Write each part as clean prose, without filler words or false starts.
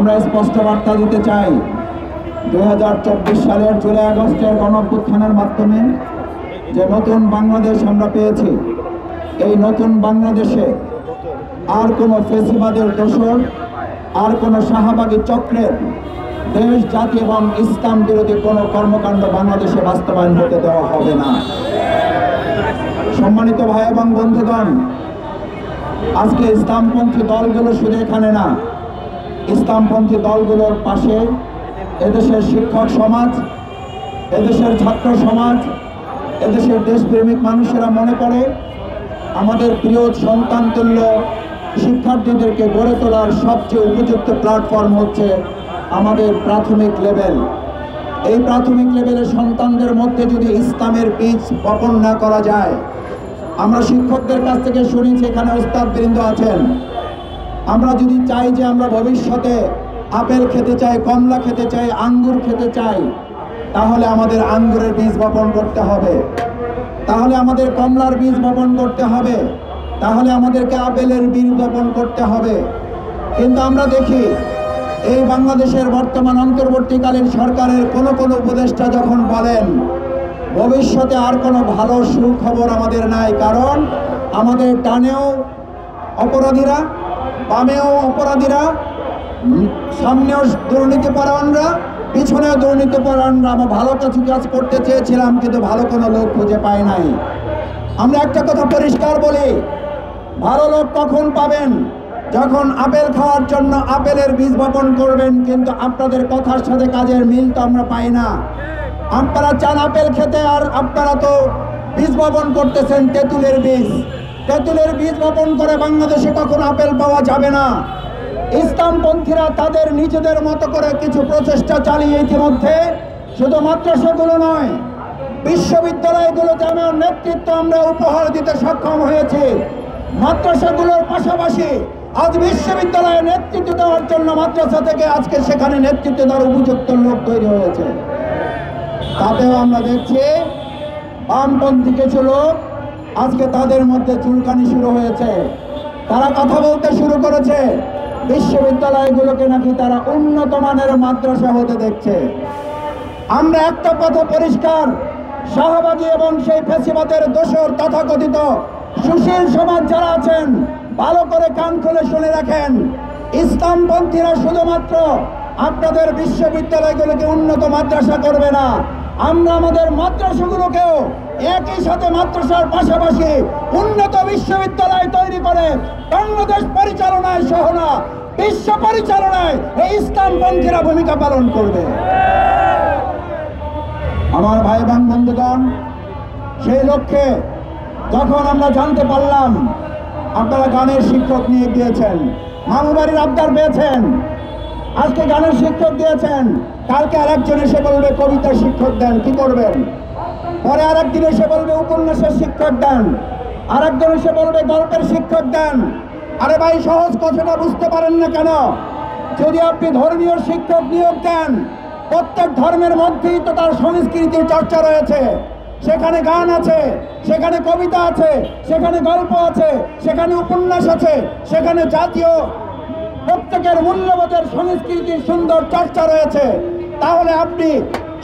আমরা স্পষ্ট বার্তা দিতে চাই 2024 সালের জুলাই আগস্টের গণঅভ্যুত্থানের মাধ্যমে যে নতুন বাংলাদেশ আমরা পেয়েছি, এই নতুন বাংলাদেশে আর কোনো ফেসিবাদের দোসর, আর কোনো শাহবাগী চক্রের দেশ, জাতি এবং ইসলাম বিরোধী কোনো কর্মকাণ্ড বাংলাদেশে বাস্তবায়ন হতে দেওয়া হবে না। সম্মানিত ভাই এবং বন্ধুগণ, আজকে ইসলামপন্থী দলগুলো শুধু এখানে না, ইসলামপন্থী দলগুলোর পাশে এদেশের শিক্ষক সমাজ, এদেশের ছাত্র সমাজ, এদেশের দেশপ্রেমিক মানুষেরা মনে করে আমাদের প্রিয় সন্তানতুল্য শিক্ষার্থীদেরকে গড়ে তোলার সবচেয়ে উপযুক্ত প্ল্যাটফর্ম হচ্ছে আমাদের প্রাথমিক লেভেল। এই প্রাথমিক লেভেলের সন্তানদের মধ্যে যদি ইসলামের বীজ বপন না করা যায়, আমরা শিক্ষকদের কাছ থেকে শুনেছি, এখানে ওস্তাদবৃন্দ আছেন, আমরা যদি চাই যে আমরা ভবিষ্যতে আপেল খেতে চাই, কমলা খেতে চাই, আঙ্গুর খেতে চাই, তাহলে আমাদের আঙ্গুরের বীজ বপন করতে হবে, তাহলে আমাদের কমলার বীজ বপন করতে হবে, তাহলে আমাদেরকে আপেলের বীজ বপন করতে হবে। কিন্তু আমরা দেখি এই বাংলাদেশের বর্তমান অন্তর্বর্তীকালীন সরকারের কোনো উপদেষ্টা যখন বলেন ভবিষ্যতে আর কোনো ভালো সুখবর আমাদের নাই, কারণ আমাদের ডানেও অপরাধীরা, বামেও অপরাধীরা, সামনেও দুর্নীতিপরায়ণরা, পিছনেও দুর্নীতিপরায়ণরা। আমরা ভালো কিছু কাজ করতে চেয়েছিলাম কিন্তু ভালো কোনো লোক খুঁজে পাই নাই। আমরা একটা কথা পরিষ্কার বলি, ভালো লোক কখন পাবেন? যখন আপেল খাওয়ার জন্য আপেলের বীজ বপন করবেন, কিন্তু আপনাদের কথার সাথে কাজের মিল তো আমরা পাই না। আপনারা চান আপেল খেতে, আর আপনারা তো বীজ বপন করতেছেন তেঁতুলের বীজ। তেঁতুলের বীজ বপন করে বাংলাদেশে কখনো আপেল পাওয়া যাবে না। ইসলামপন্থীরা তাদের নিজেদের মতো করে কিছু প্রচেষ্টা চালিয়ে ইতিমধ্যে শুধুমাত্র সেগুলো নয়, বিশ্ববিদ্যালয়গুলোতে আমার নেতৃত্ব আমরা উপহার দিতে সক্ষম হয়েছি। মাদ্রাসাগুলোর পাশাপাশি আজ বিশ্ববিদ্যালয়ে নেতৃত্ব দেওয়ার জন্য মাদ্রাসা থেকে আজকে সেখানে নেতৃত্ব দেওয়ার উপযুক্ত লোক তৈরি হয়েছে। তাতেও আমরা দেখছি বামপন্থী কিছু লোক আজকে তাদের মধ্যে চুলকানি শুরু হয়েছে। তারা কথা বলতে শুরু করেছে বিশ্ববিদ্যালয়গুলোকে নাকি তারা উন্নত মানের মাদ্রাসা হতে দেখছে। আমরা একটা কথা পরিষ্কার, শাহবাগী এবং সেই ফ্যাসিবাদের দোসর তথাকথিত সুশীল সমাজ যারা আছেন, ভালো করে কান খুলে শুনে রাখেন, ইসলামপন্থীরা শুধুমাত্র আপনাদের বিশ্ববিদ্যালয়গুলোকে উন্নত মাদ্রাসা করবে না, আমরা আমাদের মাদ্রাসাগুলোকেও একই সাথে মাদ্রাসার পাশাপাশি উন্নত বিশ্ববিদ্যালয় তৈরি করে বাংলাদেশ পরিচালনায় সহ না, বিশ্ব পরিচালনায় এই ইসলামপন্থীরা ভূমিকা পালন করবে। আমার ভাই এবং বন্ধুগণ, সেই লক্ষ্যে যখন আমরা জানতে পারলাম আপনারা গানের শিক্ষক নিয়ে গিয়েছেন, মামুবাড়ির আবদার পেয়েছেন, আজকে গানের শিক্ষক দিয়েছেন, কালকে আরেকজন এসে বলবে কবিতার শিক্ষক দেন, কি করবেন? পরে আরেকদিন এসে বলবে উপন্যাসের শিক্ষক দেন, আরেকজন এসে বলবে গল্পের শিক্ষক দেন। আরে ভাই, সহজ কথাটা বুঝতে পারেন না কেন? যদি আপনি ধর্মীয় শিক্ষক নিয়োগ দেন, প্রত্যেক ধর্মের মধ্যেই তো তার সংস্কৃতির চর্চা রয়েছে, সেখানে গান আছে, সেখানে কবিতা আছে, সেখানে গল্প আছে, সেখানে উপন্যাস আছে, সেখানে জাতীয় প্রত্যেকের মূল্যবোধের সংস্কৃতির সুন্দর চর্চা রয়েছে। তাহলে আপনি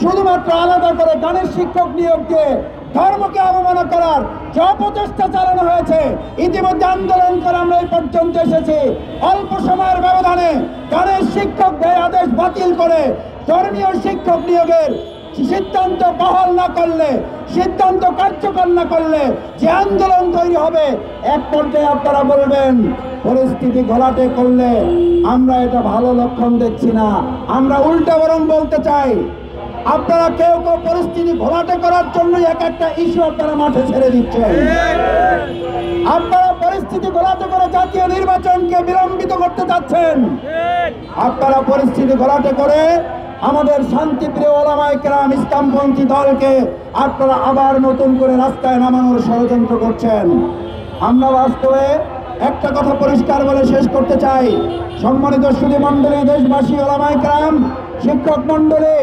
শুধুমাত্র আলাদা করে গানের শিক্ষক নিয়োগ দিয়ে ধর্মকে অবমাননা করার যে অপচেষ্টা চালানো হয়েছে, ইতিমধ্যে আন্দোলন করে আমরা এই পর্যন্ত এসেছি। অল্প সময়ের ব্যবধানে গানের শিক্ষকদের আদেশ বাতিল করে ধর্মীয় শিক্ষক নিয়োগের সিদ্ধান্ত বহাল না করলে, সিদ্ধান্ত কার্যকর না করলে যে আন্দোলন তৈরি হবে, এক পর্যায়ে আপনারা বলবেন পরিস্থিতি ঘোলাটে করলে আমরা এটা ভালো লক্ষণ দেখছি না। আমরা উল্টা বরং বলতে চাই, আপনারা কেউ কেউ পরিস্থিতি ঘোলাটে করার জন্য এক একটা ইস্যু আপনারা মাঠে ছেড়ে দিচ্ছেন। আপনারা পরিস্থিতি ঘোলাটে করে জাতীয় নির্বাচনকে বিলম্বিত করতে চাচ্ছেন। আপনারা পরিস্থিতি ঘোলাটে করে আমাদের শান্তিপ্রিয় ওলামায়ে কেরাম ইসলামপন্থী দলকে আপনারা আবার নতুন করে রাস্তায় নামানোর ষড়যন্ত্র করছেন। আমরা বাস্তবে একটা কথা পরিষ্কার বলে শেষ করতে চাই, সম্মানিত সুধী মণ্ডলী, দেশবাসী, ওলামায়ে কেরাম, শিক্ষক মণ্ডলী,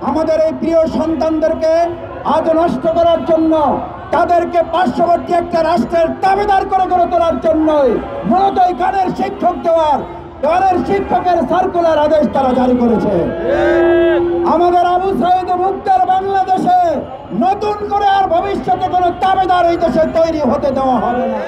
আমাদের এই প্রিয় সন্তানদেরকে আজ নষ্ট করার জন্য, তাদেরকে পার্শ্ববর্তী একটা রাষ্ট্রের দাবিদার করে গড়ে তোলার জন্যই মূলত এই গানের শিক্ষক দেওয়ার এবারের শিক্ষকের সার্কুলার আদেশ তারা জারি করেছে। আমাদের আবু সাইদ মুক্তার বাংলাদেশে নতুন করে আর ভবিষ্যতে কোনো তাবেদার এই দেশে তৈরি হতে দেওয়া হবে না।